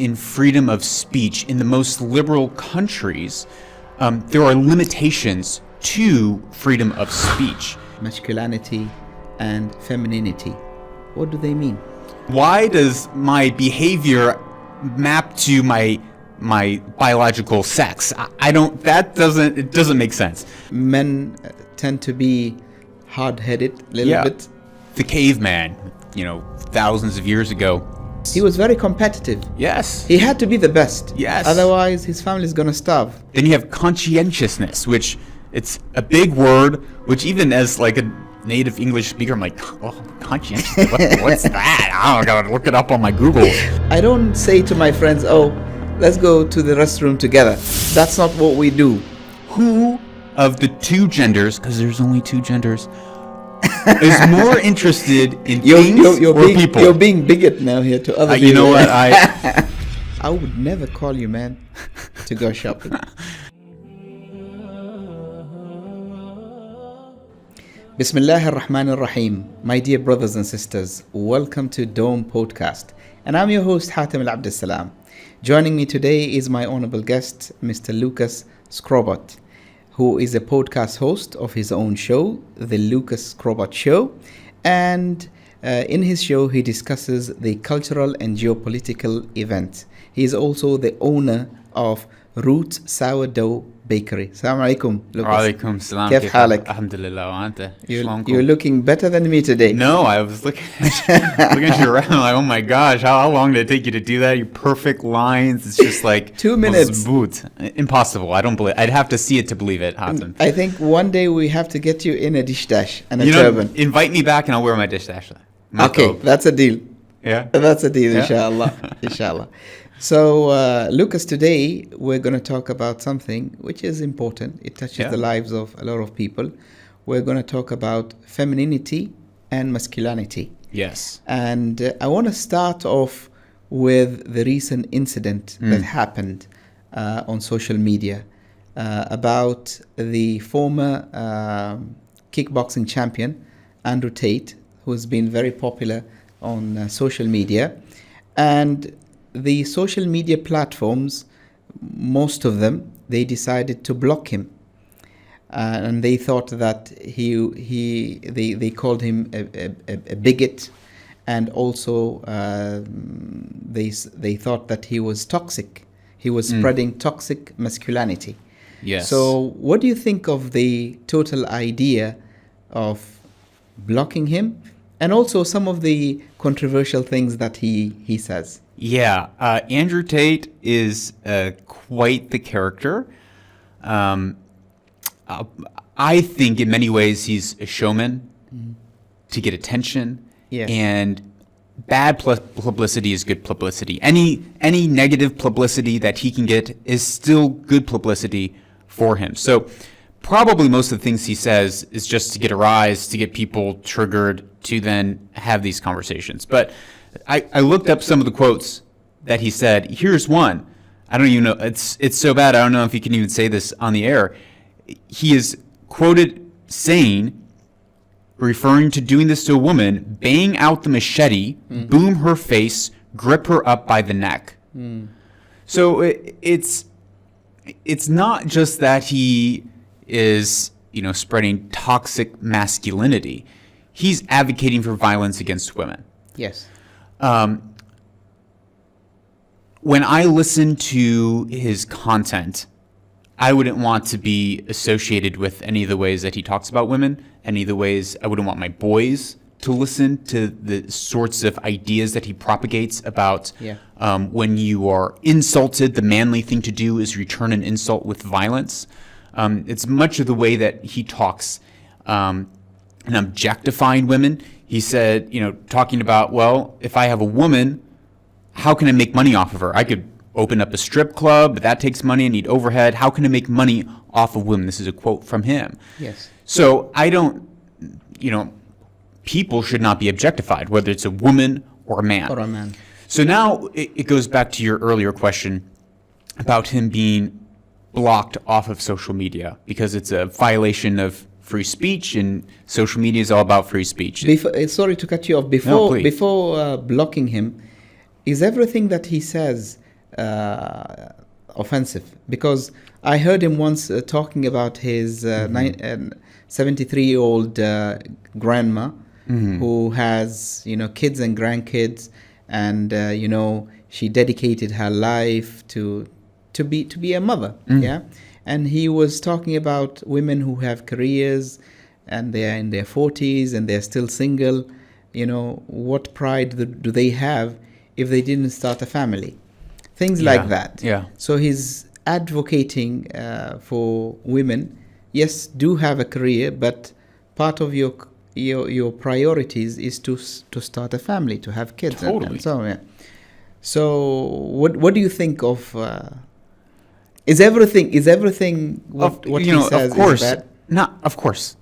in freedom of speech in the most liberal countries, there are limitations to freedom of speech. Masculinity and femininity. What do they mean? Why does my behavior map to my biological sex? It doesn't make sense. Men tend to be hard-headed a little bit. The caveman, thousands of years ago. He was very competitive. Yes. He had to be the best. Yes. Otherwise, his family's going to starve. Then you have conscientiousness, which it's a big word, which even as like a native English speaker, I'm like, oh, conscientious, what's that? I gotta look it up on my Google. I don't say to my friends, oh, let's go to the restroom together. That's not what we do. Who of the two genders, because there's only two genders, is more interested in things or people? You're being bigot now here to other people. You know what? I would never call you, man, to go shopping. Bismillah ar-Rahman ar-Rahim. My dear brothers and sisters, welcome to Dome Podcast. And I'm your host, Hatim Abdissalaam. Joining me today is my honorable guest, Mr.Lucas Skrobot, who is a podcast host of his own show, The Lucas Skrobot Show. And in his show, he discusses the cultural and geopolitical events. He is also the owner of Roots Sourdough Bakery. Assalamu alaikum, Lucas. Alaikum salam. كيف حالك? Alhamdulillah wa anta. You're looking better than me today. No, I was looking at you around like, oh my gosh, how long did it take you to do that? Your perfect lines. It's just like 2 minutes. Impossible. I don't believe. I'd have to see it to believe it, Hatim. I think one day we have to get you in a dish dash and a turban. Invite me back and I'll wear my dish dash. Okay, that's a deal. Yeah, that's a deal. Inshallah, inshallah. So, Lucas, today we're going to talk about something which is important. It touches the lives of a lot of people. We're going to talk about femininity and masculinity. Yes. And I want to start off with the recent incident that happened on social media about the former kickboxing champion, Andrew Tate, who's been very popular on social media. And the social media platforms, most of them, they decided to block him, and they thought that they called him a bigot, and also they thought that he was toxic. He was spreading toxic masculinity. Yes. So, what do you think of the total idea of blocking him, and also some of the controversial things that he says? Yeah, Andrew Tate is quite the character. I think in many ways he's a showman to get attention. Yes. And bad publicity is good publicity. Any negative publicity that he can get is still good publicity for him. So probably most of the things he says is just to get a rise, to get people triggered, to then have these conversations. But I looked up some of the quotes that he said. Here's one. I don't even know. It's so bad. I don't know if he can even say this on the air. He is quoted saying, referring to doing this to a woman, bang out the machete, boom her face, grip her up by the neck. So it's not just that he is, spreading toxic masculinity. He's advocating for violence against women. Yes. When I listen to his content, I wouldn't want to be associated with any of the ways that he talks about women, any of the ways I wouldn't want my boys to listen to the sorts of ideas that he propagates about when you are insulted, the manly thing to do is return an insult with violence. It's much of the way that he talks and objectifying women. He said, talking about, well, if I have a woman, how can I make money off of her? I could open up a strip club, but that takes money. I need overhead. How can I make money off of women? This is a quote from him. Yes. So I don't, people should not be objectified, whether it's a woman or a man. Or a man. So now it goes back to your earlier question about him being blocked off of social media because it's a violation of free speech, and social media is all about free speech. Sorry to cut you off. Before blocking him, is everything that he says offensive, because I heard him once talking about his 73-year-old grandma who has, kids and grandkids, and she dedicated her life to be a mother. Yeah. And he was talking about women who have careers and they're in their 40s and they're still single. What pride do they have if they didn't start a family? Things like that. Yeah. So he's advocating for women, yes, do have a career, but part of your priorities is to start a family, to have kids. Totally. And so on. Yeah. So what do you think of? Is everything what he says of course, is bad? Not of course.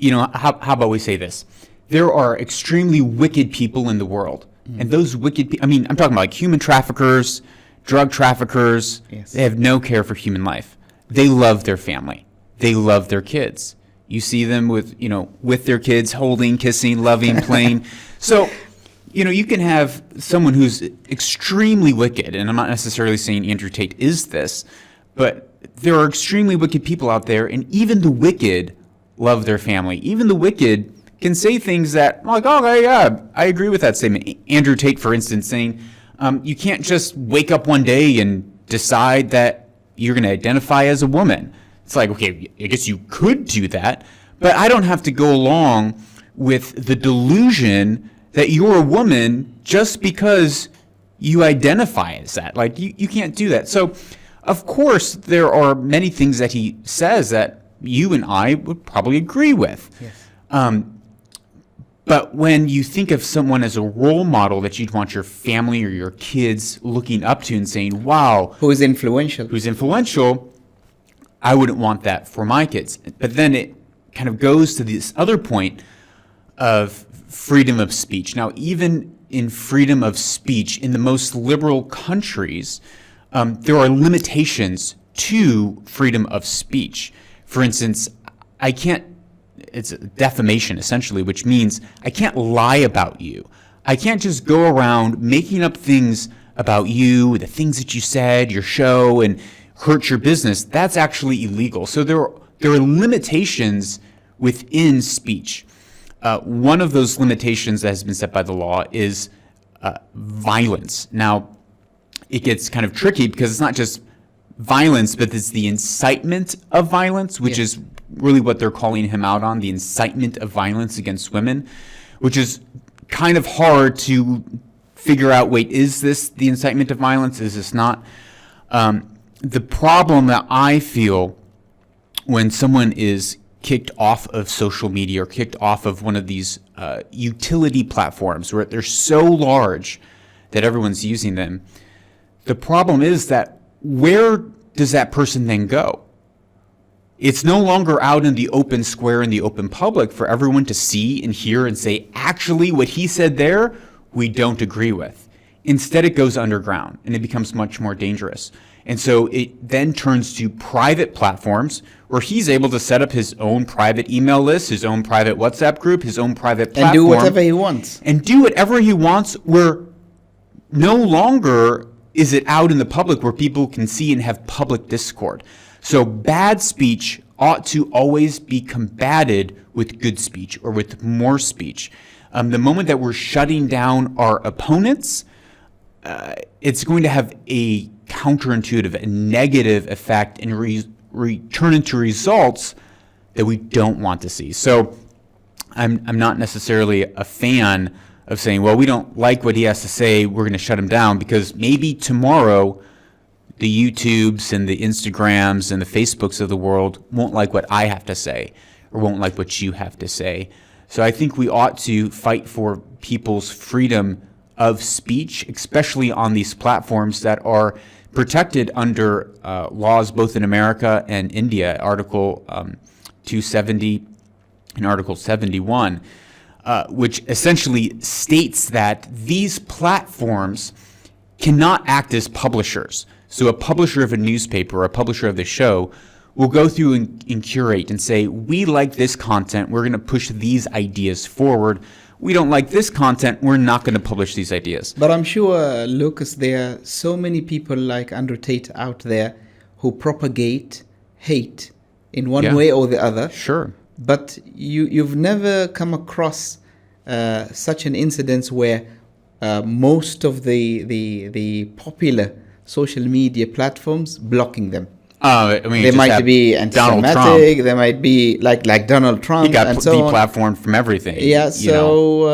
How about we say this? There are extremely wicked people in the world, and those wicked people, I'm talking about like human traffickers, drug traffickers. Yes. They have no care for human life. They love their family. They love their kids. You see them with their kids, holding, kissing, loving, playing. So, you can have someone who's extremely wicked, and I'm not necessarily saying Andrew Tate is this, but there are extremely wicked people out there, and even the wicked love their family. Even the wicked can say things that, like, okay, yeah, I agree with that statement. Andrew Tate, for instance, saying, you can't just wake up one day and decide that you're going to identify as a woman. It's like, okay, I guess you could do that, but I don't have to go along with the delusion that you're a woman just because you identify as that. Like, you can't do that. So, of course, there are many things that he says that you and I would probably agree with. Yes. But when you think of someone as a role model that you'd want your family or your kids looking up to and saying, wow. Who's influential, I wouldn't want that for my kids. But then it kind of goes to this other point of freedom of speech. Now, even in freedom of speech, in the most liberal countries, there are limitations to freedom of speech. For instance, it's defamation essentially, which means I can't lie about you. I can't just go around making up things about you, the things that you said, your show, and hurt your business. That's actually illegal. So there are limitations within speech. One of those limitations that has been set by the law is violence. Now, it gets kind of tricky because it's not just violence, but it's the incitement of violence, which is really what they're calling him out on, the incitement of violence against women, which is kind of hard to figure out, wait, is this the incitement of violence? Is this not? The problem that I feel when someone is kicked off of social media or kicked off of one of these utility platforms where they're so large that everyone's using them, the problem is that where does that person then go? It's no longer out in the open square, in the open public for everyone to see and hear and say, actually, what he said there, we don't agree with. Instead, it goes underground and it becomes much more dangerous. And so it then turns to private platforms where he's able to set up his own private email list, his own private WhatsApp group, his own private platform. And do whatever he wants. And do whatever he wants, where no longer is it out in the public where people can see and have public discord. So bad speech ought to always be combated with good speech or with more speech. The moment that we're shutting down our opponents, it's going to have a counterintuitive, a negative effect and return into results that we don't want to see. So I'm not necessarily a fan of saying, well, we don't like what he has to say, we're going to shut him down, because maybe tomorrow the YouTubes and the Instagrams and the Facebooks of the world won't like what I have to say or won't like what you have to say. So I think we ought to fight for people's freedom of speech, especially on these platforms that are protected under laws both in America and India, Article 270 and Article 71, which essentially states that these platforms cannot act as publishers. So a publisher of a newspaper or a publisher of the show will go through and curate and say, we like this content, we're going to push these ideas forward, we don't like this content, we're not going to publish these ideas. But I'm sure, Lucas, there are so many people like Andrew Tate out there who propagate hate in one way or the other. Sure. But you've never come across such an incident where most of the popular social media platforms blocking them. I mean, they might be anti-Semitic. They might be like Donald Trump. He got and so deplatformed from everything. Yeah. So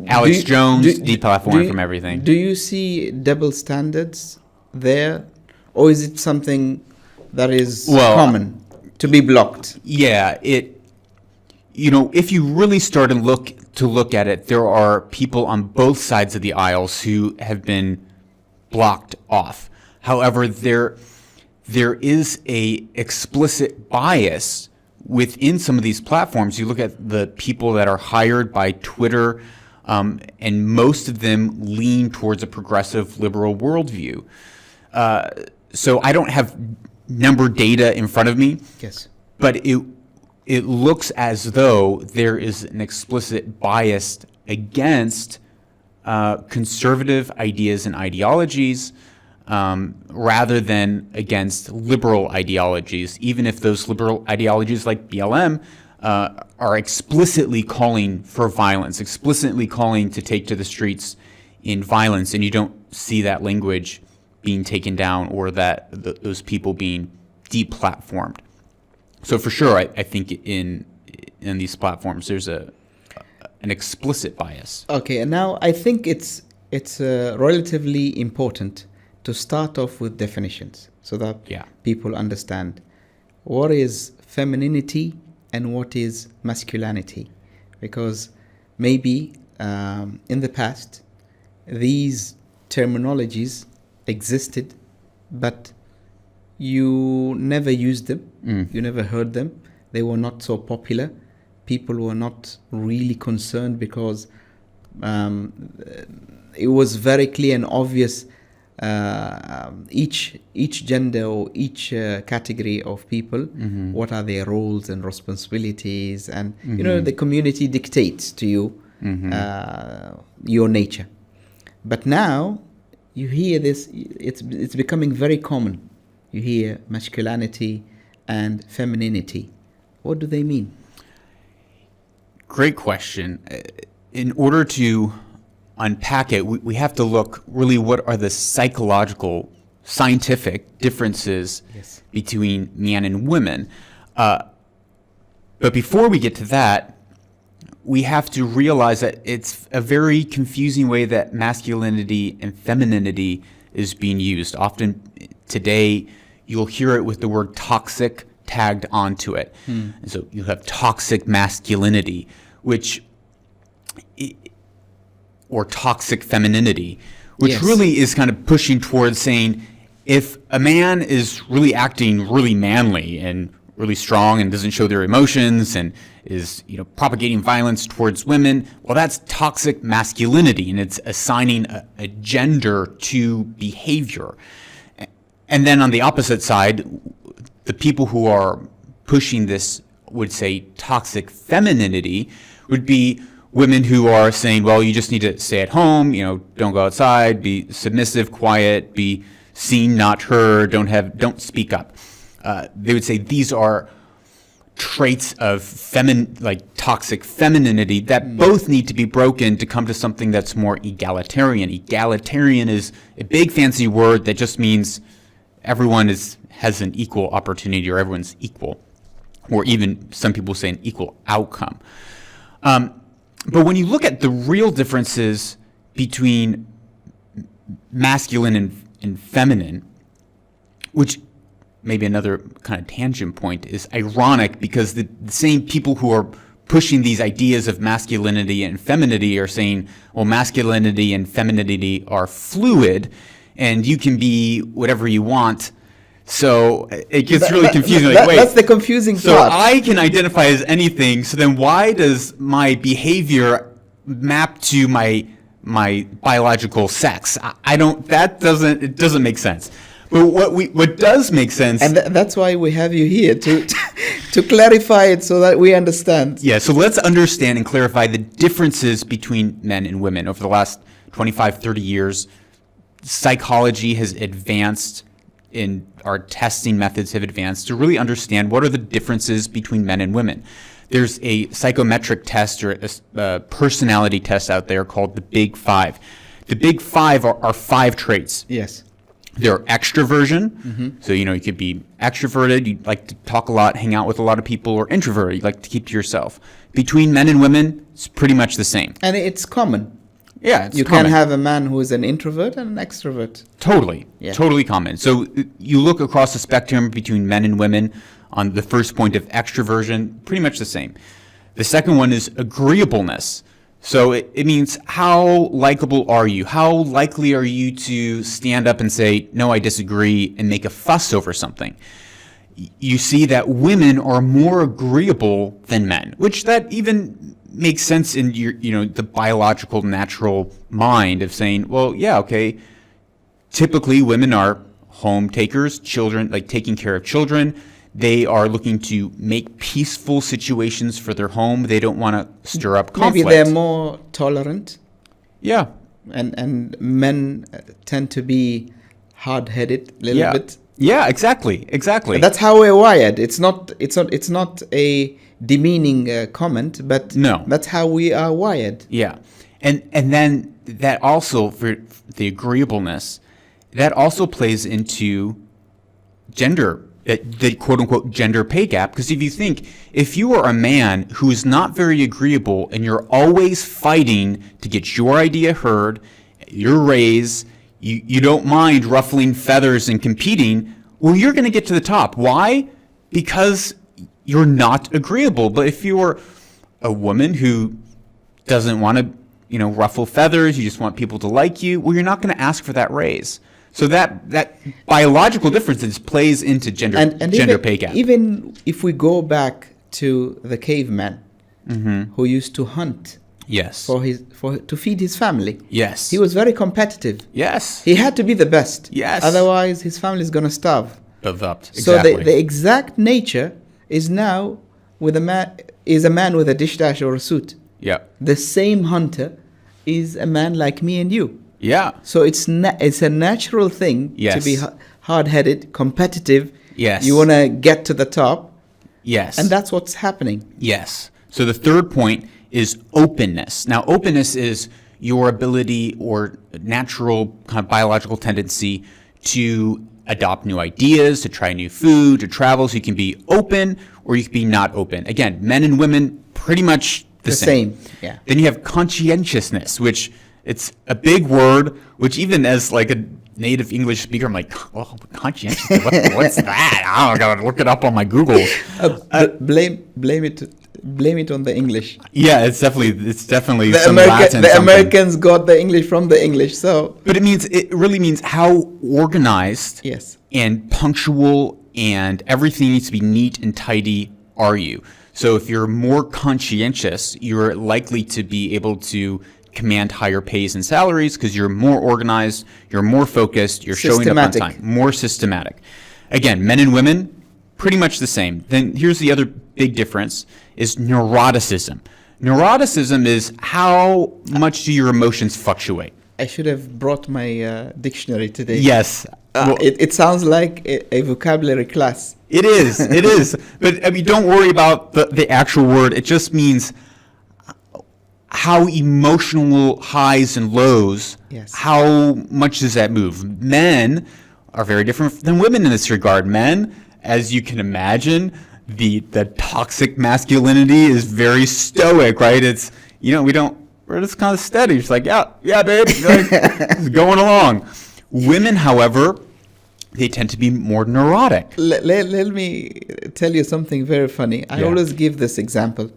Alex Jones deplatformed from everything. Do you see double standards there, or is it something that is common to be blocked? Yeah. If you really start to look at it, there are people on both sides of the aisles who have been blocked off. However, there is a explicit bias within some of these platforms. You look at the people that are hired by Twitter, and most of them lean towards a progressive liberal worldview. So I don't have number data in front of me. Yes. But it looks as though there is an explicit bias against conservative ideas and ideologies, rather than against liberal ideologies, even if those liberal ideologies like BLM are explicitly calling for violence, explicitly calling to take to the streets in violence, and you don't see that language being taken down or that those people being deplatformed. So for sure, I think in these platforms there's an explicit bias. Okay, and now I think it's relatively important to start off with definitions so that people understand what is femininity and what is masculinity, because maybe in the past these terminologies existed, but you never used them, you never heard them, they were not so popular, people were not really concerned because it was very clear and obvious. Each gender or each category of people, what are their roles and responsibilities, and the community dictates to you your nature. But now you hear this, it's becoming very common. You hear masculinity and femininity. What do they mean? Great question. In order to unpack it, we have to look really what are the psychological, scientific differences between men and women. But before we get to that, we have to realize that it's a very confusing way that masculinity and femininity is being used. Often today, you'll hear it with the word toxic tagged onto it. And so you have toxic masculinity, or toxic femininity, which really is kind of pushing towards saying if a man is really acting really manly and really strong and doesn't show their emotions and is propagating violence towards women, well, that's toxic masculinity, and it's assigning a gender to behavior. And then on the opposite side, the people who are pushing this would say toxic femininity would be women who are saying, well, you just need to stay at home, don't go outside, be submissive, quiet, be seen, not heard, don't speak up. They would say these are traits of toxic femininity that both need to be broken to come to something that's more egalitarian. Egalitarian is a big fancy word that just means everyone has an equal opportunity, or everyone's equal, or even some people say an equal outcome. But when you look at the real differences between masculine and feminine, which maybe another kind of tangent point is ironic because the same people who are pushing these ideas of masculinity and femininity are saying, well, masculinity and femininity are fluid and you can be whatever you want. So it gets really confusing. Wait, that's the confusing part. So I can identify as anything. So then why does my behavior map to my biological sex? It doesn't make sense. But what does make sense, and that's why we have you here to to clarify it so that we understand. Yeah, so let's understand and clarify the differences between men and women. Over the last 25, 30 years, psychology has advanced, in our testing methods have advanced to really understand what are the differences between men and women. There's a psychometric test or a personality test out there called the Big Five. The Big Five are 5 traits. Yes. They're extroversion. So, you could be extroverted, you like to talk a lot, hang out with a lot of people, or introverted, you like to keep to yourself. Between men and women, it's pretty much the same. And it's common. Yeah, it's You common. can have a man who is an introvert and an extrovert. Totally. Yeah. Totally common. So you look across the spectrum between men and women on the first point of extroversion, pretty much the same. The second one is agreeableness. So it means how likable are you? How likely are you to stand up and say, no, I disagree, and make a fuss over something? You see that women are more agreeable than men, which that even makes sense in your, the biological, natural mind of saying, well, yeah, okay, typically women are home takers, children, like taking care of children. They are looking to make peaceful situations for their home. They don't want to stir up conflict. Maybe they're more tolerant. Yeah. And men tend to be hard-headed a little bit. Yeah, exactly. But that's how we're wired. It's not a demeaning comment, but no, that's how we are wired. Yeah. And then that also, for the agreeableness, that also plays into gender, the quote-unquote gender pay gap. Because if you are a man who is not very agreeable and you're always fighting to get your idea heard, your raise, you don't mind ruffling feathers and competing, well, you're going to get to the top. Why? Because you're not agreeable. But if you're a woman who doesn't want to, ruffle feathers, you just want people to like you, well, you're not going to ask for that raise. So that biological differences plays into gender pay gap. Even if we go back to the caveman who used to hunt, yes, to feed his family, yes, he was very competitive. Yes, he had to be the best. Yes, otherwise his family is going to starve. Exactly. So the exact nature is now with a man with a dish dash or a suit. Yeah, the same hunter is a man like me and you. Yeah. So it's a natural thing to be hard-headed, competitive. Yes. You want to get to the top. Yes. And that's what's happening. Yes. So the third point is openness. Now, openness is your ability or natural kind of biological tendency to adopt new ideas, to try new food, to travel. So you can be open or you can be not open. Again, men and women, pretty much the same. Yeah. Then you have conscientiousness, which it's a big word, which even as like a native English speaker, I'm like, oh, conscientious, what's that? I gotta look it up on my Google. Blame it on the English. Yeah, it's definitely the some Latin. The Americans got the English from the English, so. But it really means how organized, yes, and punctual, and everything needs to be neat and tidy are you. So if you're more conscientious, you're likely to be able to command higher pays and salaries because you're more organized, you're more focused, you're showing up on time, more systematic. Again, men and women, pretty much the same. Then here's the other big difference is neuroticism. Neuroticism is how much do your emotions fluctuate. I should have brought my dictionary today. Yes. It sounds like a vocabulary class. It is. But don't worry about the actual word. It just means how emotional highs and lows, how much does that move? Men are very different than women in this regard. Men, as you can imagine, the toxic masculinity is very stoic, right? It's, we're just kind of steady. It's like, yeah, babe, it's going along. Women, however, they tend to be more neurotic. Let me tell you something very funny. I always give this example.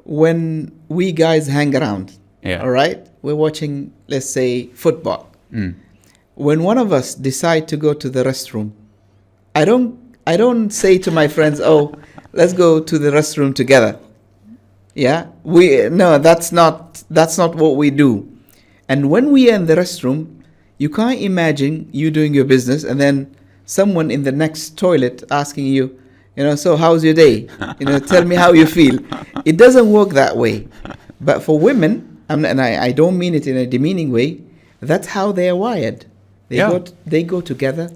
When we guys hang around, all right, we're watching, let's say, football. When one of us decide to go to the restroom, I don't say to my friends, "Oh, let's go to the restroom together." Yeah, that's not what we do. And when we are in the restroom, you can't imagine you doing your business and then someone in the next toilet asking you, So how's your day? Tell me how you feel. It doesn't work that way. But for women, and I don't mean it in a demeaning way, that's how they are wired. They go together,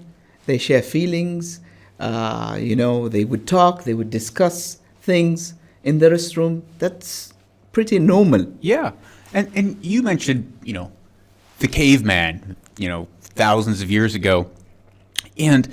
they share feelings, they would talk, they would discuss things in the restroom. That's pretty normal. Yeah. And you mentioned, the caveman, thousands of years ago. And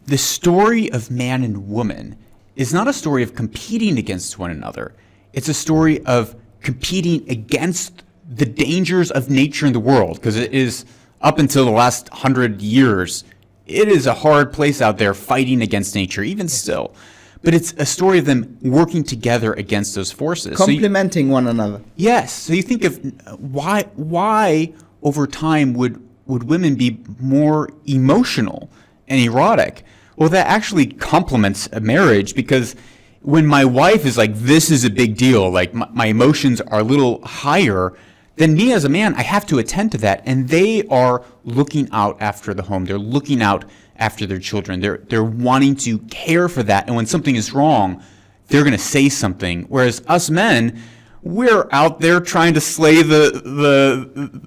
the story of man and woman is not a story of competing against one another. It's a story of competing against the dangers of nature in the world, because it is, up until the last 100 years, it is a hard place out there fighting against nature, even still. But it's a story of them working together against those forces. Complementing one another. Yes. So you think of why over time would women be more emotional and erotic? Well, that actually complements a marriage, because when my wife is like, this is a big deal, like my emotions are a little higher, then me as a man, I have to attend to that. And they are looking out after the home. They're looking out after their children. They're wanting to care for that. And when something is wrong, they're going to say something. Whereas us men, we're out there trying to slay the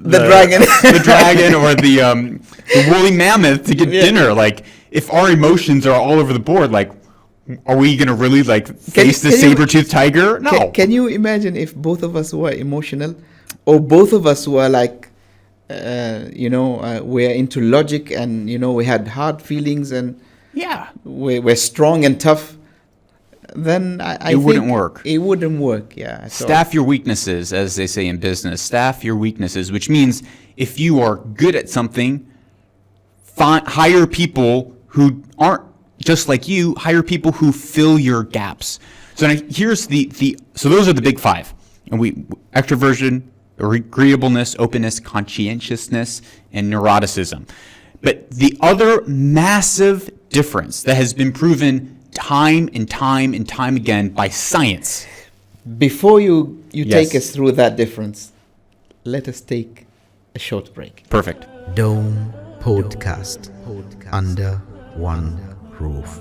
dragon, the dragon, or the woolly mammoth to get dinner. Like, if our emotions are all over the board, like, are we going to really face the saber-toothed tiger? No. Can you imagine if both of us were emotional, or both of us were we're into logic, and we had hard feelings, and we're strong and tough? Then I think wouldn't work. It wouldn't work. Yeah. Staff your weaknesses, as they say in business. Staff your weaknesses, which means if you are good at something, hire people who aren't just like you. Hire people who fill your gaps. So now here's so those are the big five, and extroversion, agreeableness, openness, conscientiousness, and neuroticism. But the other massive difference that has been proven time and time and time again by science. Before you take us through that difference, let us take a short break. Perfect. Dome Podcast. Under one roof.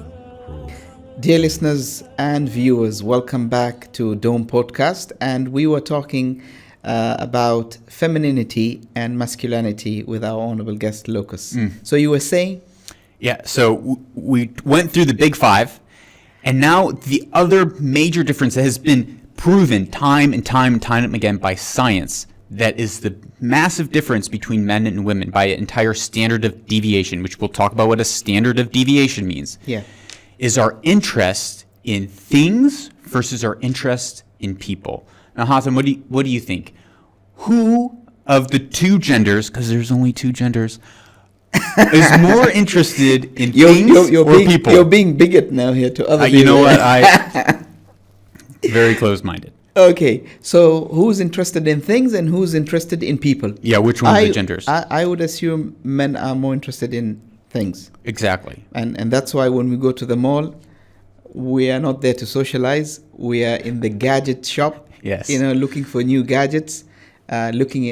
Dear listeners and viewers, welcome back to Dome Podcast. And we were talking about femininity and masculinity with our honorable guest, Lucas. So you were saying? Yeah, so we went through the big five. And now the other major difference that has been proven time and time and time again by science, that is the massive difference between men and women by an entire standard of deviation, which we'll talk about what a standard of deviation means, is our interest in things versus our interest in people. Now, Hatim, what do you think? Who of the two genders, because there's only two genders, is more interested in things or people? You're being bigot now here to other people. You know what? Very close-minded. Okay, so who's interested in things and who's interested in people? Yeah, which one of the genders? I would assume men are more interested in things. Exactly. And that's why when we go to the mall, we are not there to socialize. We are in the gadget shop. Yes. Looking for new gadgets, looking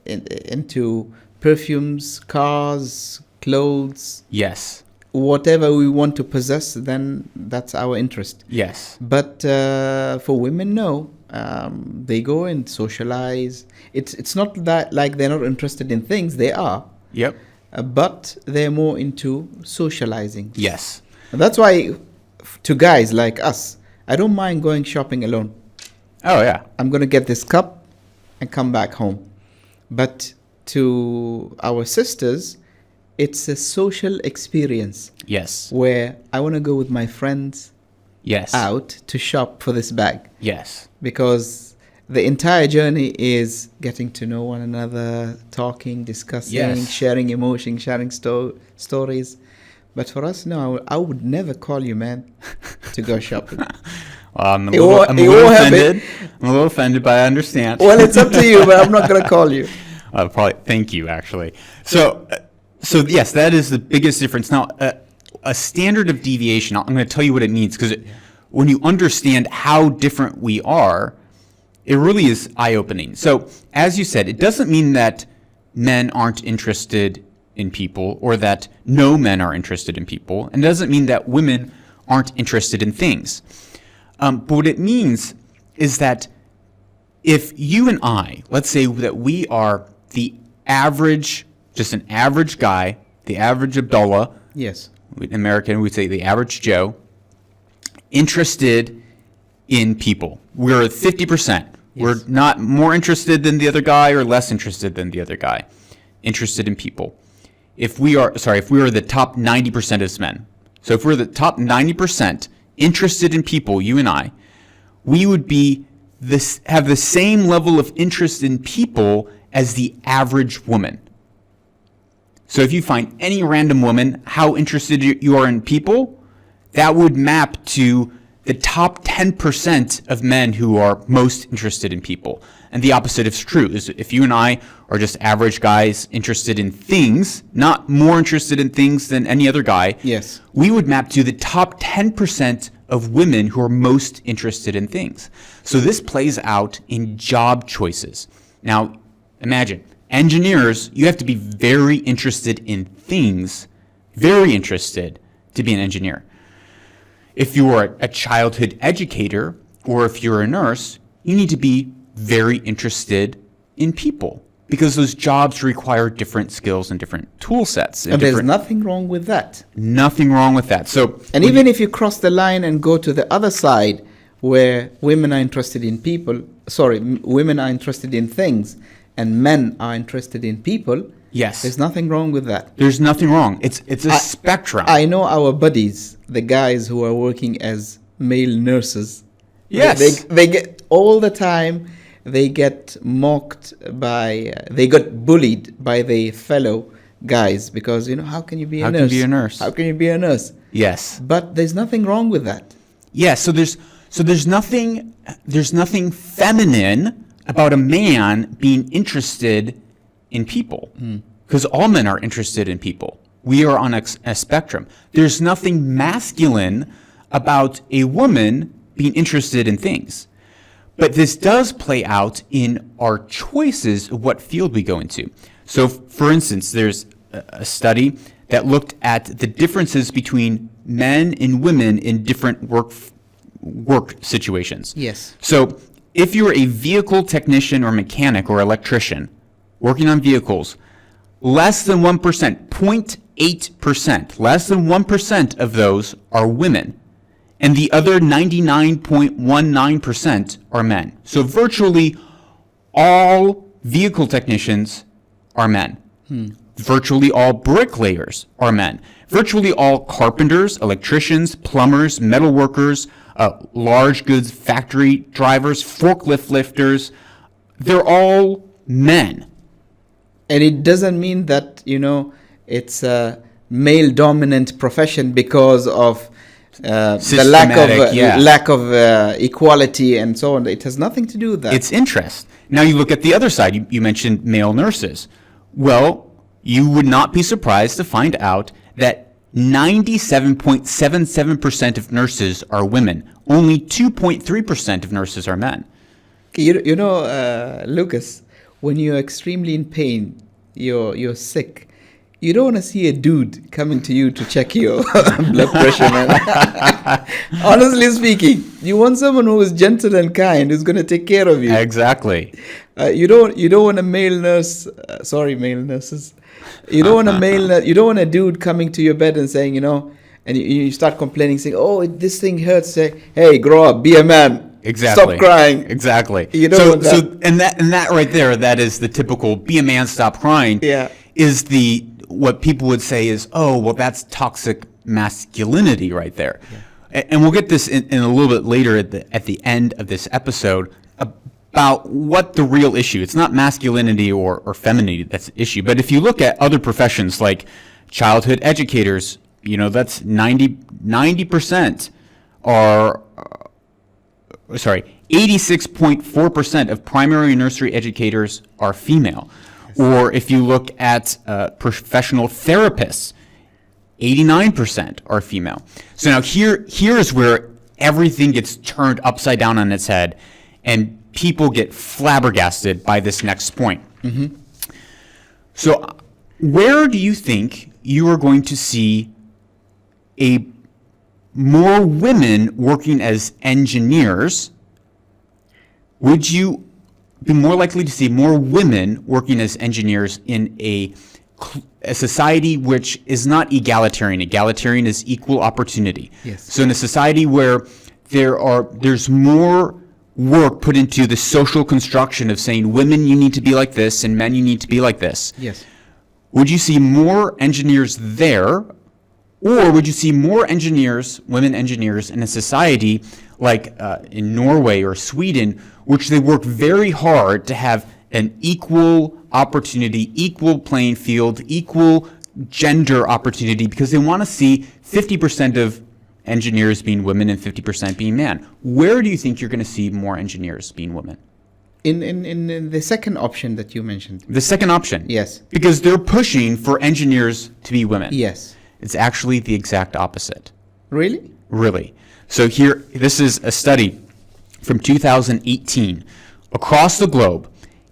into perfumes, cars, clothes. Yes. Whatever we want to possess, then that's our interest. Yes. But for women, no. They go and socialize. It's not that like they're not interested in things. They are. Yep. But they're more into socializing. Yes. And that's why to guys like us, I don't mind going shopping alone. Oh, yeah. I'm going to get this cup and come back home. But to our sisters, it's a social experience. Yes. Where I want to go with my friends out to shop for this bag. Yes. Because the entire journey is getting to know one another, talking, discussing, sharing emotions, sharing stories. But for us, no, I would never call you, man, to go shopping. Well, I'm a little offended. I'm a little offended, but I understand. Well, it's up to you, but I'm not going to call you. Probably. Thank you, actually. So yes, that is the biggest difference. Now, a standard of deviation, I'm going to tell you what it means, because when you understand how different we are, it really is eye-opening. So, as you said, it doesn't mean that men aren't interested in people, or that no men are interested in people, and it doesn't mean that women aren't interested in things. But what it means is that if you and I, let's say that we are the average, just an average guy, the average Abdullah, Yes. in American we'd say the average Joe, interested in people. We're 50%. We're not more interested than the other guy or less interested than the other guy. Interested in people. If we are the top 90% of men. So if we're the top 90% interested in people, you and I, we would have the same level of interest in people as the average woman. So if you find any random woman, how interested you are in people, that would map to the top 10% of men who are most interested in people. And the opposite is true. Is if you and I are just average guys interested in things, not more interested in things than any other guy, Yes. we would map to the top 10% of women who are most interested in things. So this plays out in job choices. Now, imagine, engineers, you have to be very interested in things, very interested to be an engineer. If you are a childhood educator or if you're a nurse, you need to be very interested in people because those jobs require different skills and different tool sets. And there's nothing wrong with that. Nothing wrong with that. So, And even if you cross the line and go to the other side where women are interested in women are interested in things and men are interested in people, yes, there's nothing wrong with that. there's nothing wrong. It's a spectrum. I know our buddies, the guys who are working as male nurses. Yes. They get all the time, they get mocked they got bullied by the fellow guys because, how can you be a nurse? How can you be a nurse? How can you be a nurse? Yes. But there's nothing wrong with that. Yeah, so there's nothing feminine about a man being interested in people. Because all men are interested in people. We are on a spectrum. There's nothing masculine about a woman being interested in things. But this does play out in our choices of what field we go into. So, for instance, there's a study that looked at the differences between men and women in different work situations. Yes. So, if you're a vehicle technician or mechanic or electrician working on vehicles, less than 1%, 0.8%, less than 1% of those are women. And the other 99.19% are men. So virtually all vehicle technicians are men. Virtually all bricklayers are men. Virtually all carpenters, electricians, plumbers, metal workers, large goods factory drivers, forklift lifters, they're all men. And it doesn't mean that, it's a male-dominant profession because of the lack of equality and so on. It has nothing to do with that. It's interest. Now you look at the other side. You mentioned male nurses. Well, you would not be surprised to find out that 97.77% of nurses are women. Only 2.3% of nurses are men. Lucas, when you're extremely in pain, you're sick, you don't want to see a dude coming to you to check your blood pressure, man. Honestly speaking, you want someone who is gentle and kind, who's going to take care of you. Exactly. You don't want a male nurse. Male nurses. You don't want you don't want a dude coming to your bed and saying, and you start complaining, saying, "Oh, this thing hurts." Say, "Hey, grow up, be a man." Exactly. Stop crying. Exactly. You don't want that. So and that right there, that is the typical "be a man, stop crying." Yeah. Is what people would say is, oh, well, that's toxic masculinity right there. Yeah. And we'll get this in a little bit later at the end of this episode about what the real issue. It's not masculinity or femininity that's the issue. But if you look at other professions like childhood educators, that's 90% are 86.4% of primary and nursery educators are female. Or if you look at professional therapists, 89% are female. So now here is where everything gets turned upside down on its head, and people get flabbergasted by this next point. Mm-hmm. So where do you think you are going to see a more women working as engineers, would you be more likely to see more women working as engineers in a society which is not egalitarian? Egalitarian is equal opportunity. Yes. So in a society where there's more work put into the social construction of saying women you need to be like this and men you need to be like this. Yes. Would you see more engineers there, or would you see more engineers, women engineers, in a society like in Norway or Sweden, which they work very hard to have an equal opportunity, equal playing field, equal gender opportunity, because they want to see 50% of engineers being women and 50% being men? Where do you think you're going to see more engineers being women? In the second option that you mentioned. The second option. Yes. Because they're pushing for engineers to be women. Yes. It's actually the exact opposite. Really? Really. So here, this is a study from 2018. Across the globe,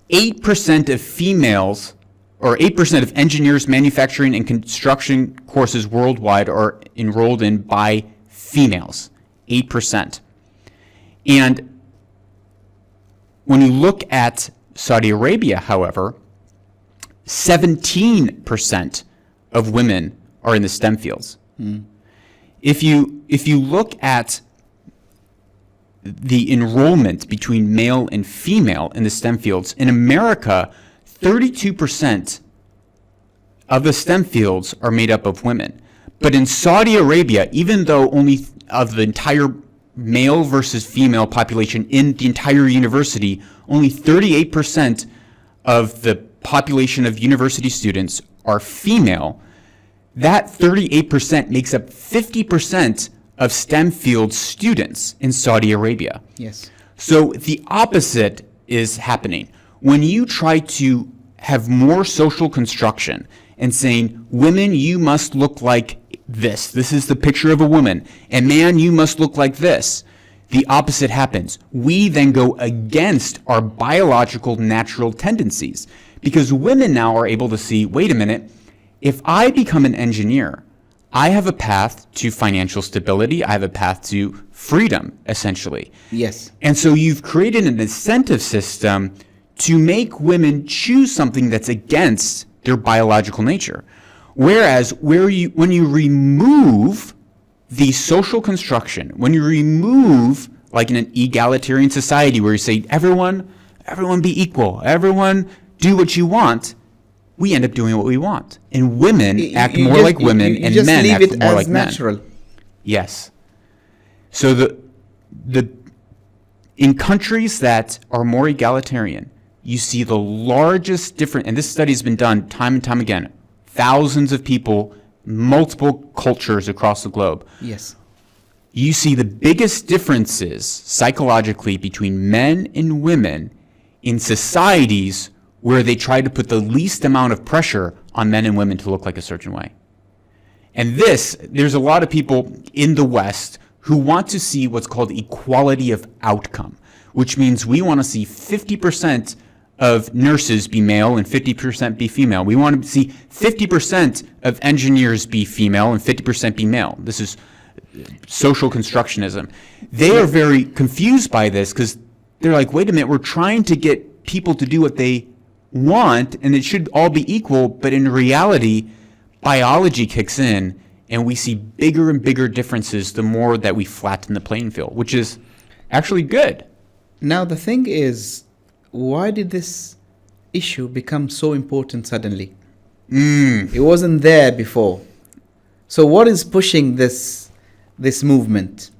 8% of females, or 8% of engineers, manufacturing, and construction courses worldwide are enrolled in by females. 8%. And when you look at Saudi Arabia, however, 17% of women are in the STEM fields. If you look at the enrollment between male and female in the STEM fields, in America, 32% of the STEM fields are made up of women. But in Saudi Arabia, even though only of the entire male versus female population in the entire university, only 38% of the population of university students are female, that 38% makes up 50% of STEM field students in Saudi Arabia. Yes. So the opposite is happening. When you try to have more social construction and saying, women, you must look like this. This is the picture of a woman. And man, you must look like this. The opposite happens. We then go against our biological natural tendencies, because women now are able to see, wait a minute, if I become an engineer, I have a path to financial stability. I have a path to freedom, essentially. Yes. And so you've created an incentive system to make women choose something that's against their biological nature. Whereas when you remove the social construction, when you remove, like in an egalitarian society where you say, everyone be equal, everyone do what you want, we end up doing what we want. And women act more like women, and men act more like men. Natural. Yes. So in countries that are more egalitarian, you see the largest difference, and this study has been done time and time again, thousands of people, multiple cultures across the globe. Yes. You see the biggest differences psychologically between men and women in societies where they try to put the least amount of pressure on men and women to look like a certain way. And there's a lot of people in the West who want to see what's called equality of outcome, which means we want to see 50% of nurses be male and 50% be female. We want to see 50% of engineers be female and 50% be male. This is social constructionism. They are very confused by this because they're like, wait a minute, we're trying to get people to do what they want and it should all be equal, but in reality, biology kicks in and we see bigger and bigger differences the more that we flatten the playing field, which is actually good. Now the thing is, why did this issue become so important suddenly? It wasn't there before. So what is pushing this movement?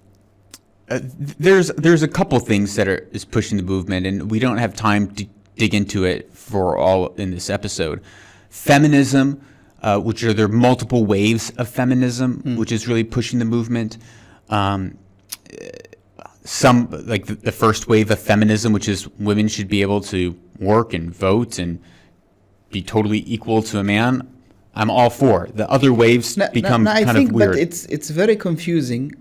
There's a couple things that is pushing the movement, and we don't have time to dig into it for all in this episode. Feminism, which there are multiple waves of feminism, which is really pushing the movement. Some, like the first wave of feminism, which is women should be able to work and vote and be totally equal to a man. I'm all for. The other waves become kind of weird. But it's very confusing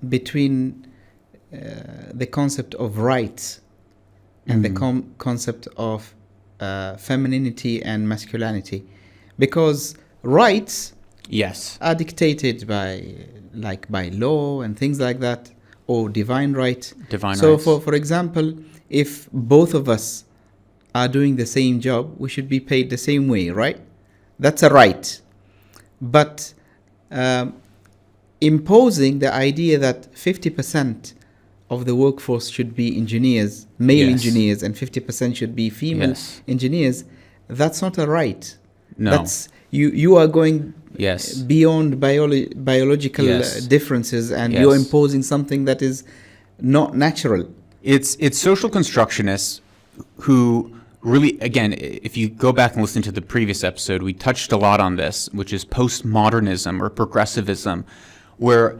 between the concept of rights and the concept of femininity and masculinity, because rights Yes. are dictated by law and things like that, or divine right. So Rights. for example, if both of us are doing the same job, we should be paid the same way, right? That's a right. But imposing the idea that 50% of the workforce should be engineers, male Yes. engineers, and 50% should be female Yes. engineers, that's not a right. No. That's you are going Yes. beyond biological Yes. differences, and Yes. you're imposing something that is not natural. It's social constructionists who really, again, if you go back and listen to the previous episode, we touched a lot on this, which is postmodernism or progressivism, where,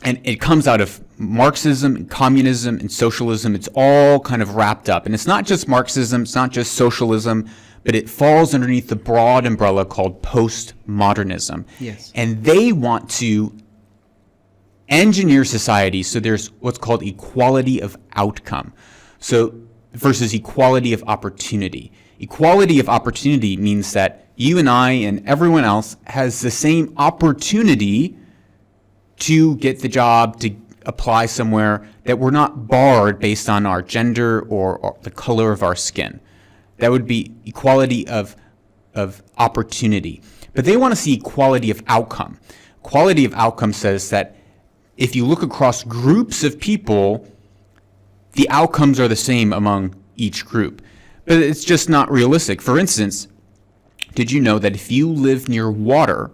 and it comes out of Marxism and communism and socialism. It's all kind of wrapped up. And it's not just Marxism, it's not just socialism, but it falls underneath the broad umbrella called postmodernism. Yes. And they want to engineer society so there's what's called equality of outcome. So versus equality of opportunity. Equality of opportunity means that you and I and everyone else has the same opportunity to get the job, to apply somewhere, that we're not barred based on our gender or the color of our skin. That would be equality of opportunity. But they want to see equality of outcome. Equality of outcome says that if you look across groups of people, the outcomes are the same among each group. But it's just not realistic. For instance, did you know that if you live near water,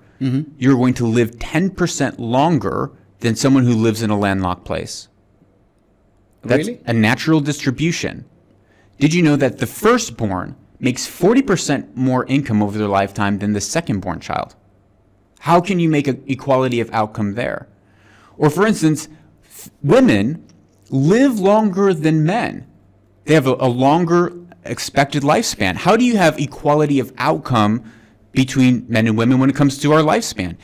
you're going to live 10% longer than someone who lives in a landlocked place? That's Really? a natural distribution. Did you know that the firstborn makes 40% more income over their lifetime than the secondborn child? How can you make an equality of outcome there? Or for instance, women live longer than men. They have a longer expected lifespan. How do you have equality of outcome between men and women when it comes to our lifespan?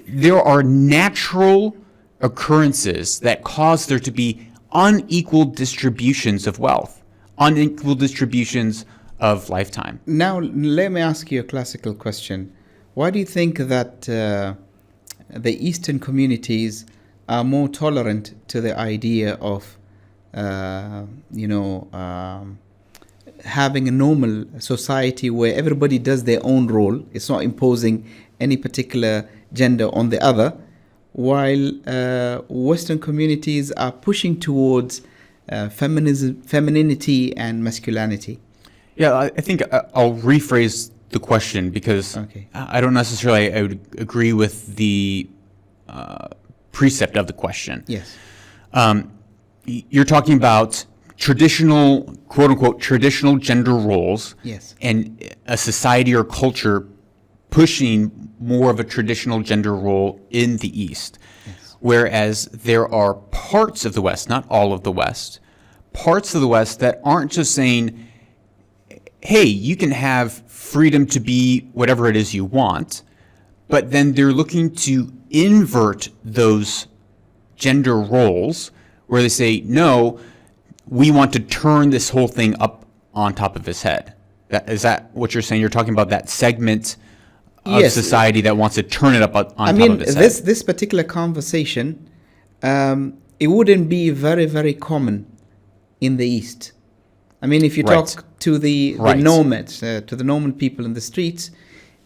There are natural occurrences that cause there to be unequal distributions of wealth, unequal distributions of lifetime. Now, let me ask you a classical question. Why do you think that the Eastern communities are more tolerant to the idea of, having a normal society where everybody does their own role? It's not imposing any particular gender on the other, while Western communities are pushing towards femininity and masculinity. Yeah, I think I'll rephrase the question because Okay. I don't necessarily I would agree with the precept of the question. Yes. You're talking about traditional, quote unquote, traditional gender roles. Yes. And a society or culture pushing more of a traditional gender role in the East. Yes. Whereas there are parts of the West, not all of the West, parts of the West that aren't just saying, hey, you can have freedom to be whatever it is you want, but then they're looking to invert those gender roles where they say, no, we want to turn this whole thing up on top of his head. Is that what you're saying? You're talking about that segment of Yes. society that wants to turn it up on top of his head. This particular conversation, it wouldn't be very, very common in the East. I mean, if you Right. talk to the Right. nomads, to the normal people in the streets,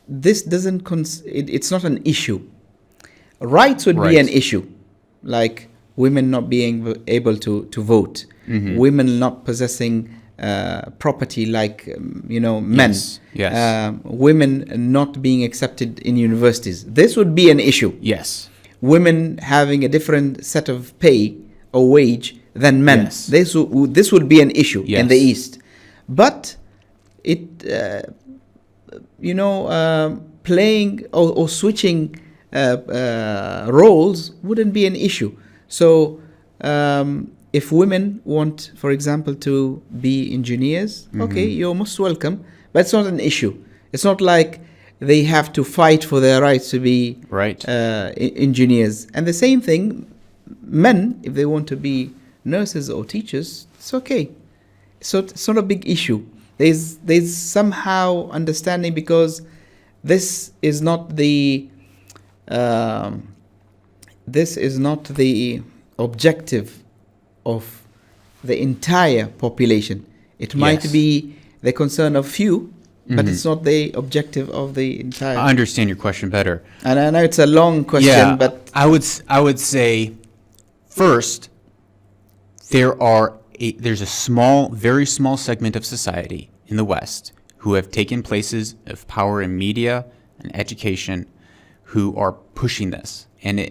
this doesn't. It's not an issue. Rights would be Right. an issue, like women not being able to vote, Mm-hmm. women not possessing property like men, Yes. Yes. women not being accepted in universities. This would be an issue. Yes. Women having a different set of pay or wage than men. Yes. This would be an issue in the Yes. East. But it, playing or switching roles wouldn't be an issue. So if women want, for example, to be engineers, okay, you're most welcome. But it's not an issue. It's not like they have to fight for their rights to be Right. engineers. And the same thing, men, if they want to be nurses or teachers, it's okay. So it's not a big issue. There's somehow understanding, because this is not the this is not the objective of the entire population. It might Yes. be the concern of few, but it's not the objective of the entire. I understand your question better. And I know it's a long question, Yeah, but I would say first there's a very small segment of society in the West who have taken places of power in media and education who are pushing this. And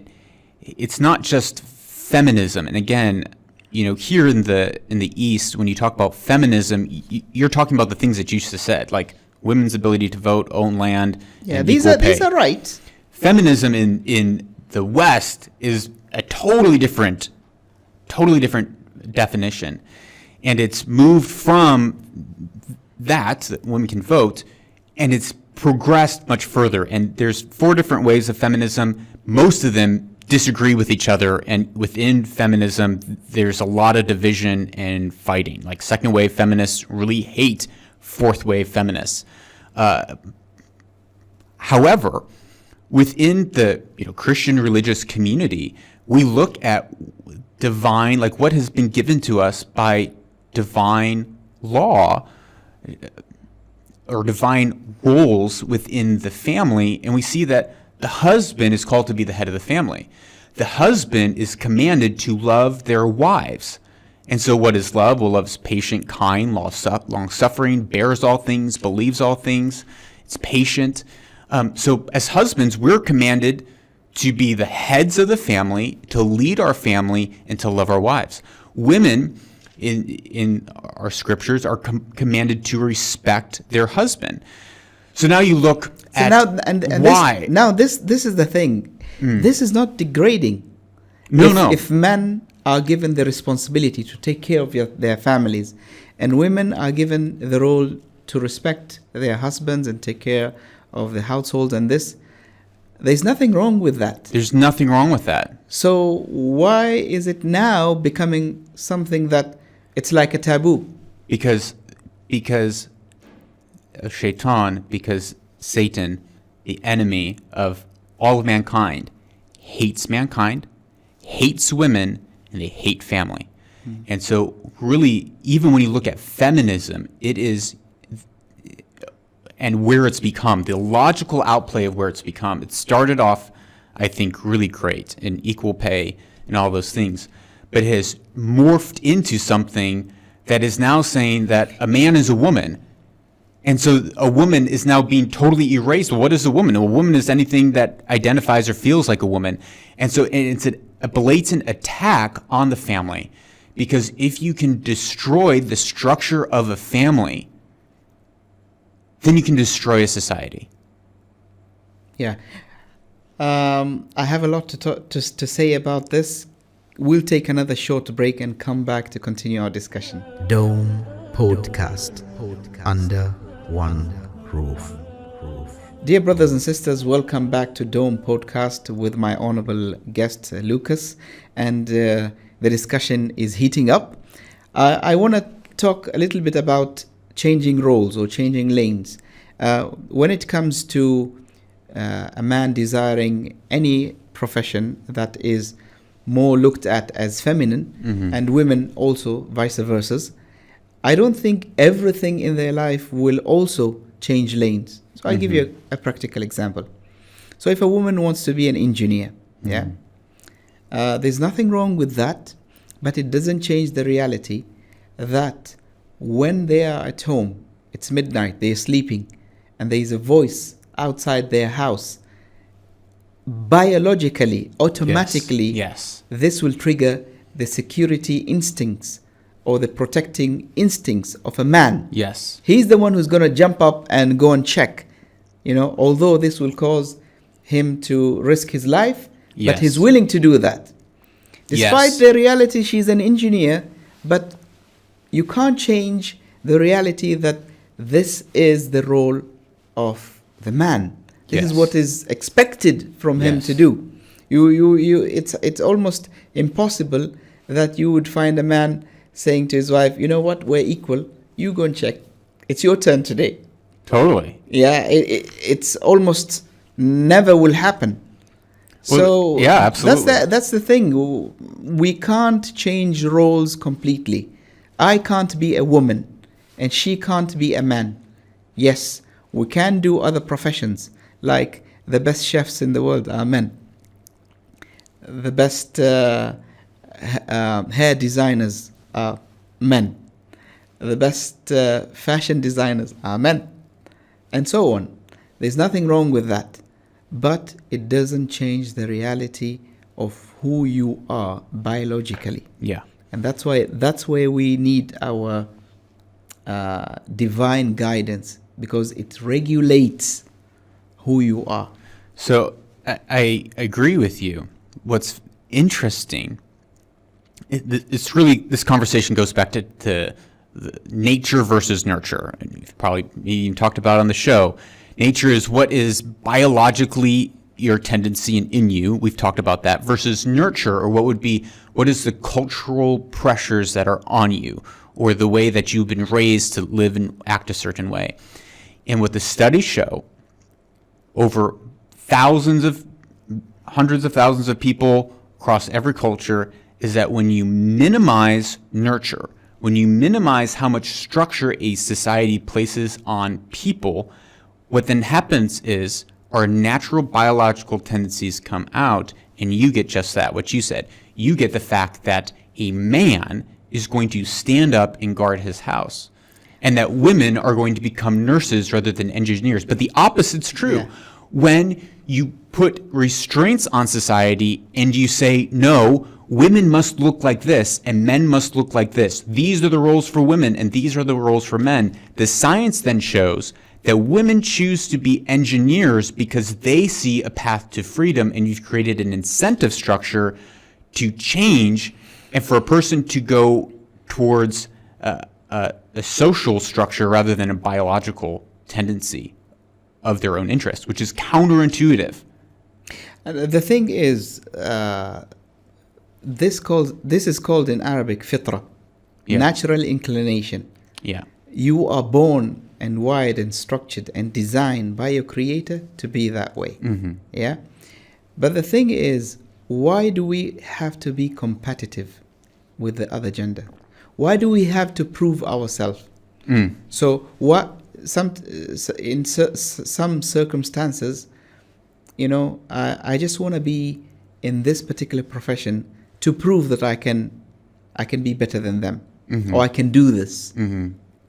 it's not just feminism. And again, here in the East, when you talk about feminism, you're talking about the things that you just said, like women's ability to vote, own land, and these equal pay. are right. Feminism in the West is a totally different definition, and it's moved from that women can vote, and it's progressed much further. And there's 4 different ways of feminism. Most of them disagree with each other, and within feminism there's a lot of division and fighting. Like second wave feminists really hate fourth wave feminists. However, within the Christian religious community, we look at divine, like what has been given to us by divine law or divine roles within the family, and we see that the husband is called to be the head of the family. The husband is commanded to love their wives. And so what is love? Well, love is patient, kind, long-suffering, bears all things, believes all things. It's patient. So as husbands, we're commanded to be the heads of the family, to lead our family, and to love our wives. Women in our scriptures are commanded to respect their husband. So now you look at why. This is the thing. This is not degrading. No. If men are given the responsibility to take care of their families, and women are given the role to respect their husbands and take care of the household, and there's nothing wrong with that. There's nothing wrong with that. So why is it now becoming something that it's like a taboo? Because Shaitan, because Satan, the enemy of all of mankind, hates mankind, hates women, and they hate family. And so really, even when you look at feminism, it is, and where it's become, the logical outplay of where it's become. It started off, I think, really great in equal pay and all those things, but it has morphed into something that is now saying that a man is a woman. And so a woman is now being totally erased. Well, what is a woman? A woman is anything that identifies or feels like a woman. And so it's a blatant attack on the family, because if you can destroy the structure of a family, then you can destroy a society. Yeah. I have a lot to say about this. We'll take another short break and come back to continue our discussion. Dome Podcast. Under one roof. Dear brothers and sisters, welcome back to Dome Podcast with my honorable guest, Lucas. And the discussion is heating up. I want to talk a little bit about changing roles or changing lanes. When it comes to a man desiring any profession that is more looked at as feminine, and women also vice versa, I don't think everything in their life will also change lanes. So I'll give you a practical example. So if a woman wants to be an engineer, there's nothing wrong with that, but it doesn't change the reality that when they are at home, it's midnight, they're sleeping, and there is a voice outside their house, biologically, automatically, this will trigger the security instincts or the protecting instincts of a man. Yes. He's the one who's going to jump up and go and check, although this will cause him to risk his life, but he's willing to do that. Despite the reality, she's an engineer, but you can't change the reality that this is the role of the man. This is what is expected from him to do. It's almost impossible that you would find a man saying to his wife, you know what, we're equal, you go and check, it's your turn today. Totally. Yeah, it's almost never will happen. So yeah, absolutely. That's the thing. We can't change roles completely. I can't be a woman and she can't be a man. Yes, we can do other professions, like the best chefs in the world are men. The best hair designers are men. The best fashion designers are men. And so on. There's nothing wrong with that. But it doesn't change the reality of who you are biologically. Yeah. And that's where we need our divine guidance, because it regulates who you are. So I agree with you. What's interesting, it's really, this conversation goes back to the nature versus nurture. And we've probably even talked about it on the show. Nature is what is biologically your tendency in you. We've talked about that. Versus nurture, or what is the cultural pressures that are on you, or the way that you've been raised to live and act a certain way. And what the studies show, over hundreds of thousands of people across every culture, is that when you minimize nurture, when you minimize how much structure a society places on people, what then happens is our natural biological tendencies come out, and you get just that, what you said. You get the fact that a man is going to stand up and guard his house, and that women are going to become nurses rather than engineers. But the opposite's true. Yeah. When you put restraints on society and you say, no, women must look like this and men must look like this. These are the roles for women and these are the roles for men. The science then shows that women choose to be engineers because they see a path to freedom, and you've created an incentive structure to change and for a person to go towards a social structure rather than a biological tendency of their own interest, which is counterintuitive. The thing is, this is called in Arabic fitra, natural inclination. Yeah. You are born and wired and structured and designed by your creator to be that way. Mm-hmm. Yeah. But the thing is, why do we have to be competitive with the other gender? Why do we have to prove ourselves? So in some circumstances, I just want to be in this particular profession to prove that I can be better than them, or I can do this.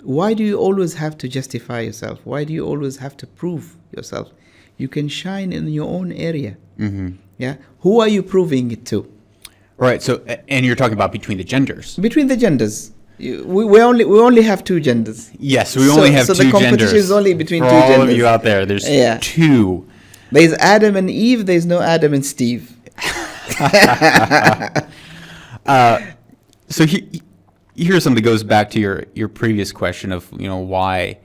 Why do you always have to justify yourself? Why do you always have to prove yourself? You can shine in your own area. Yeah. Who are you proving it to? Right. So, and you're talking about between the genders. Between the genders. We only have two genders. Yes, we only have two genders. So the competition is only between For two genders. all of you out there, there's two. There's Adam and Eve. There's no Adam and Steve. So here's something that goes back to your previous question of why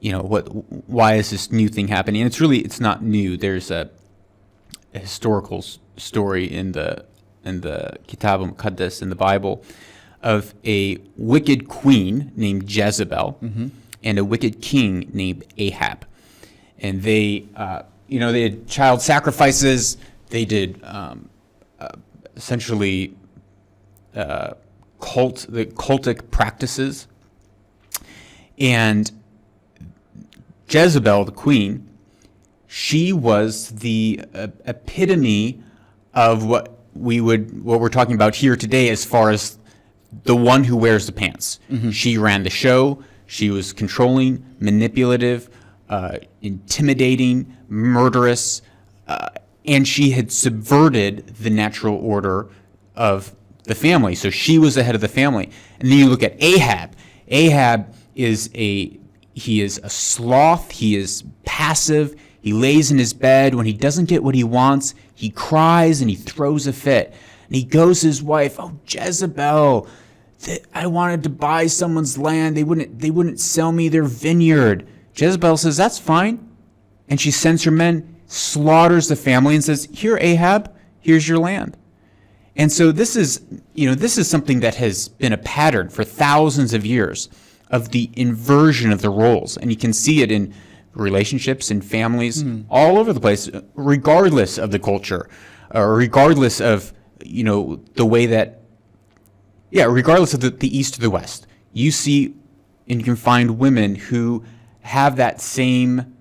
is this new thing happening? And it's not new. There's a historical story in the Kitab al-Muqaddas in the Bible of a wicked queen named Jezebel and a wicked king named Ahab, and they had child sacrifices. They did essentially cultic practices, and Jezebel, the queen, she was the epitome of what we're talking about here today as far as the one who wears the pants. She ran the show. She was controlling, manipulative, intimidating, murderous, and she had subverted the natural order of the family. So she was the head of the family. And then you look at Ahab. Ahab is a sloth. He is passive. He lays in his bed. When he doesn't get what he wants, he cries and he throws a fit. And he goes to his wife, "Oh, Jezebel, I wanted to buy someone's land. They wouldn't sell me their vineyard." Jezebel says, "That's fine." And she sends her men, slaughters the family, and says, "Here, Ahab, here's your land." And so this is something that has been a pattern for thousands of years of the inversion of the roles. And you can see it in relationships and families all over the place, regardless of the culture. regardless of, the way that, regardless of the East or the West, you see and you can find women who have that same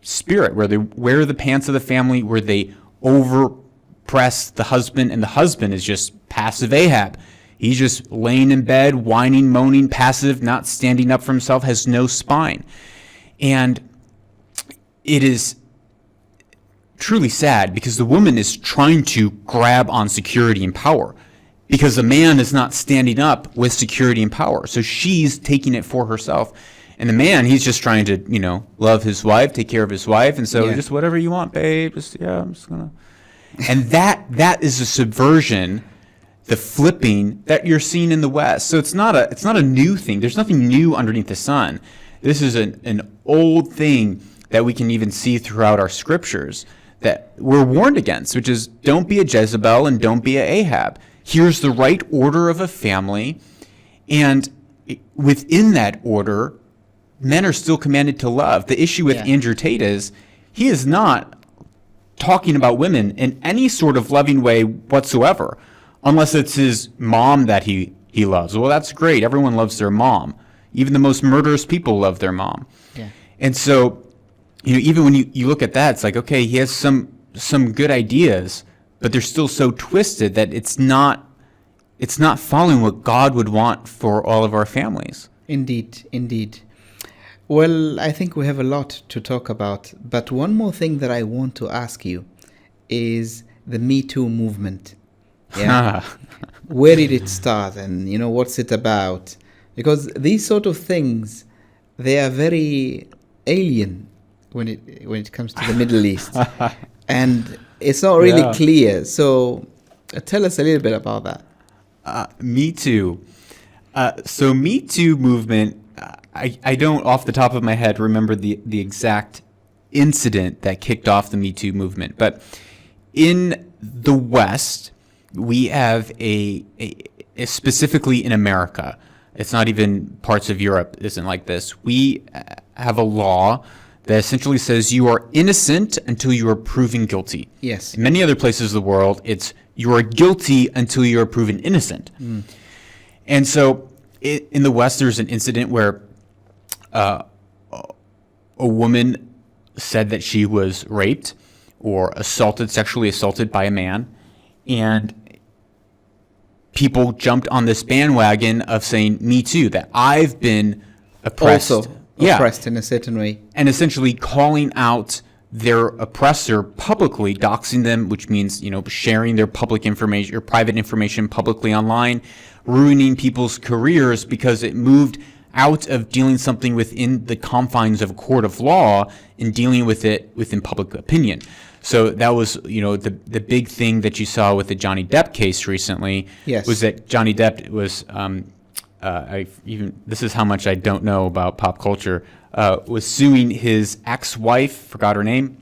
spirit, where they wear the pants of the family, where they overpress the husband, and the husband is just passive Ahab. He's just laying in bed, whining, moaning, passive, not standing up for himself, has no spine. And it is truly sad because the woman is trying to grab on security and power because the man is not standing up with security and power. So she's taking it for herself. And the man, he's just trying to, love his wife, take care of his wife. And so just whatever you want, babe, I'm just going to. And that is a subversion, the flipping that you're seeing in the West. So it's not a new thing. There's nothing new underneath the sun. This is an old thing that we can even see throughout our scriptures that we're warned against, which is don't be a Jezebel and don't be a Ahab. Here's the right order of a family, and within that order, men are still commanded to love. The issue with Andrew Tate is he is not talking about women in any sort of loving way whatsoever, unless it's his mom that he loves. Well, that's great. Everyone loves their mom. Even the most murderous people love their mom. Yeah. And so, even when you look at that, it's like, okay, he has some good ideas, but they're still so twisted that it's not following what God would want for all of our families. Indeed. Well, I think we have a lot to talk about, but one more thing that I want to ask you is the Me Too movement. Yeah. Where did it start, and what's it about? Because these sort of things, they are very alien when it comes to the Middle East, and it's not really clear. So, tell us a little bit about that. Me Too. So Me Too movement. I don't, off the top of my head, remember the exact incident that kicked off the Me Too movement, but in the West, we have a specifically in America. It's not even parts of Europe isn't like this. We have a law that essentially says you are innocent until you are proven guilty. Yes. In many other places of the world, it's you are guilty until you are proven innocent. And so in the West, there's an incident where a woman said that she was raped or sexually assaulted by a man, and people jumped on this bandwagon of saying, me too, that I've been oppressed. Also oppressed in a certain way. And essentially calling out their oppressor publicly, doxing them, which means, sharing their public information or private information publicly online, ruining people's careers because it moved out of dealing something within the confines of a court of law and dealing with it within public opinion. So that was, the big thing that you saw with the Johnny Depp case recently. Yes. Was that Johnny Depp was, this is how much I don't know about pop culture, was suing his ex-wife, forgot her name,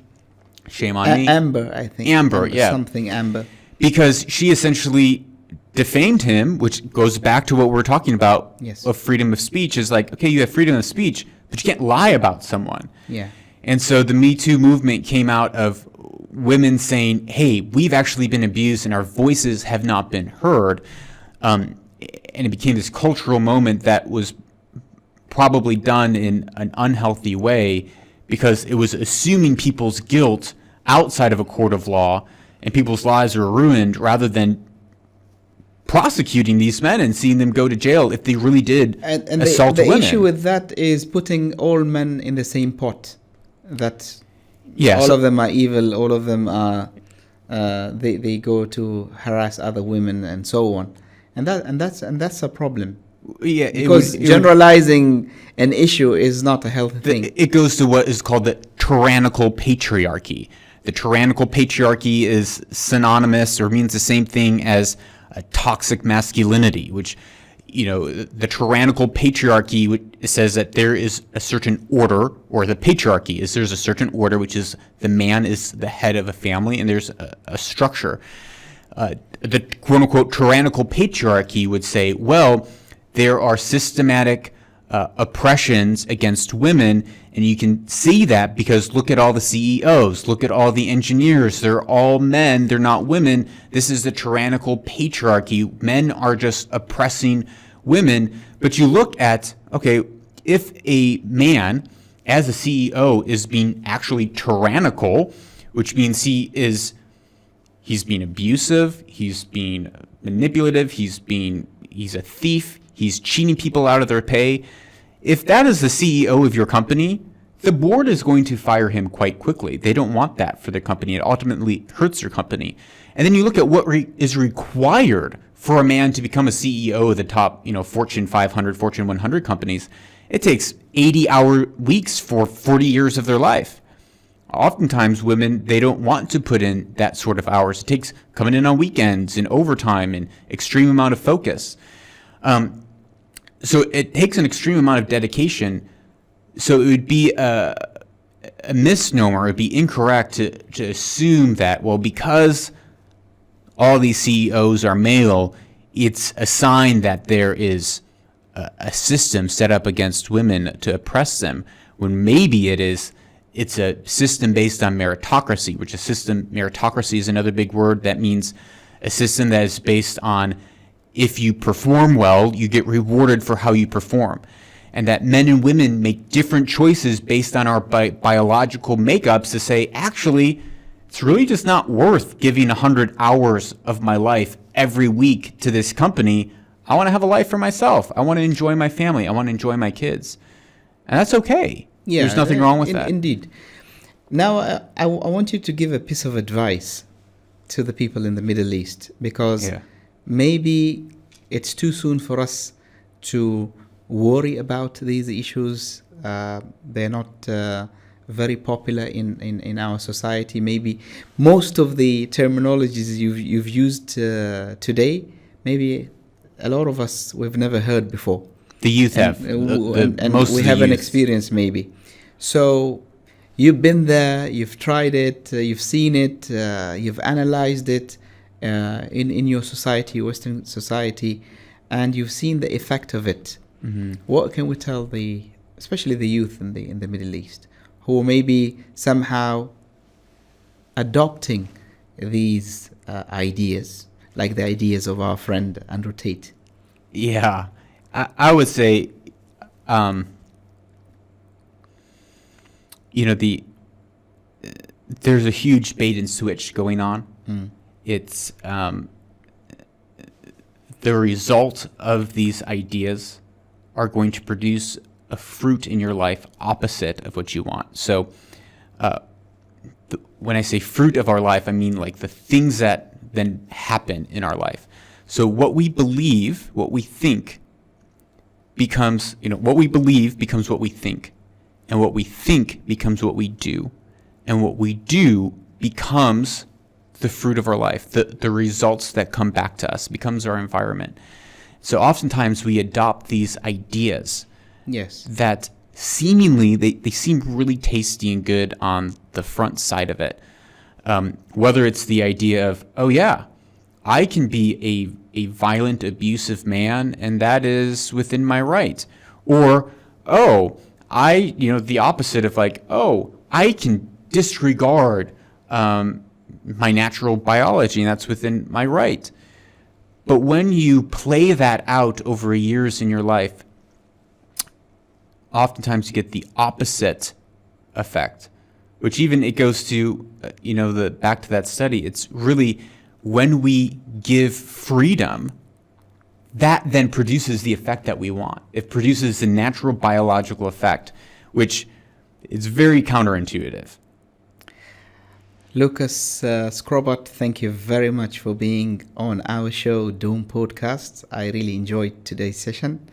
shame on me. Amber, I think. Amber, yeah. Something Amber. Because she essentially defamed him, which goes back to what we're talking about of freedom of speech, is like, okay, you have freedom of speech, but you can't lie about someone. Yeah. And so the Me Too movement came out of women saying, hey, we've actually been abused and our voices have not been heard. And it became this cultural moment that was probably done in an unhealthy way because it was assuming people's guilt outside of a court of law and people's lives were ruined rather than prosecuting these men and seeing them go to jail if they really did assault women. The issue with that is putting all men in the same pot. That all of them are evil, all of them are they go to harass other women and so on, and that's a problem. Yeah, because generalizing an issue is not a healthy thing. It goes to what is called the tyrannical patriarchy. The tyrannical patriarchy is synonymous or means the same thing as a toxic masculinity, which, the tyrannical patriarchy says that there is a certain order, or the patriarchy is there's a certain order, which is the man is the head of a family, and there's a structure. The quote-unquote tyrannical patriarchy would say, well, there are systematic oppressions against women, and you can see that because look at all the CEOs, look at all the engineers, they're all men, they're not women. This is the tyrannical patriarchy. Men are just oppressing women. But you look at, okay, if a man as a CEO is being actually tyrannical, which means he's being abusive, he's being manipulative, he's a thief, he's cheating people out of their pay. If that is the CEO of your company, the board is going to fire him quite quickly. They don't want that for their company. It ultimately hurts their company. And then you look at what is required for a man to become a CEO of the top, Fortune 500, Fortune 100 companies. It takes 80-hour weeks for 40 years of their life. Oftentimes women, they don't want to put in that sort of hours. It takes coming in on weekends and overtime and extreme amount of focus. So it takes an extreme amount of dedication. So it would be a misnomer, it would be incorrect to assume that, well, because all these CEOs are male, it's a sign that there is a system set up against women to oppress them, when maybe it's a system based on meritocracy, meritocracy is another big word that means a system that is based on if you perform well, you get rewarded for how you perform. And that men and women make different choices based on our biological makeups to say, actually, it's really just not worth giving 100 hours of my life every week to this company. I want to have a life for myself. I want to enjoy my family. I want to enjoy my kids. And that's okay. Yeah, there's nothing wrong with that. Indeed. Now, I want you to give a piece of advice to the people in the Middle East, because maybe it's too soon for us to worry about these issues. They're not very popular in our society. Maybe most of the terminologies you've used today, maybe a lot of us we've never heard before. The youth have, and most we of the haven't youth. experienced maybe. So you've been there, you've tried it, you've seen it, you've analyzed it in your society, Western society, and you've seen the effect of it. Mm-hmm. What can we tell especially the youth in the Middle East, who may be somehow adopting these ideas, like the ideas of our friend Andrew Tate? Yeah, I would say, there's a huge bait and switch going on. It's the result of these ideas are going to produce a fruit in your life opposite of what you want. So when I say fruit of our life, I mean like the things that then happen in our life. So what we believe, what we think becomes, what we believe becomes what we think. And what we think becomes what we do. And what we do becomes the fruit of our life. The results that come back to us becomes our environment. So oftentimes we adopt these ideas. Yes. That seemingly, they seem really tasty and good on the front side of it. Whether it's the idea of, oh yeah, I can be a violent, abusive man, and that is within my right. Or, the opposite of like, I can disregard my natural biology, and that's within my right. But when you play that out over years in your life, oftentimes you get the opposite effect, which even it goes to, back to that study. It's really when we give freedom, that then produces the effect that we want. It produces the natural biological effect, which is very counterintuitive. Lucas Skrobot, thank you very much for being on our show, Doom Podcast. I really enjoyed today's session,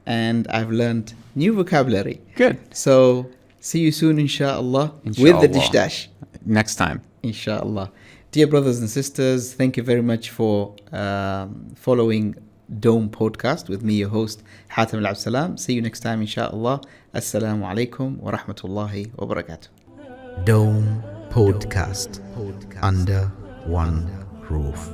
and I've learned new vocabulary. Good. So, see you soon, inshallah, with the dish dash. Next time. Inshallah. Dear brothers and sisters, thank you very much for following Doom Podcast with me, your host, Hatim Abdissalaam. See you next time, inshallah. Assalamu alaikum wa rahmatullahi wa barakatuh. Doom Podcast. Under one roof.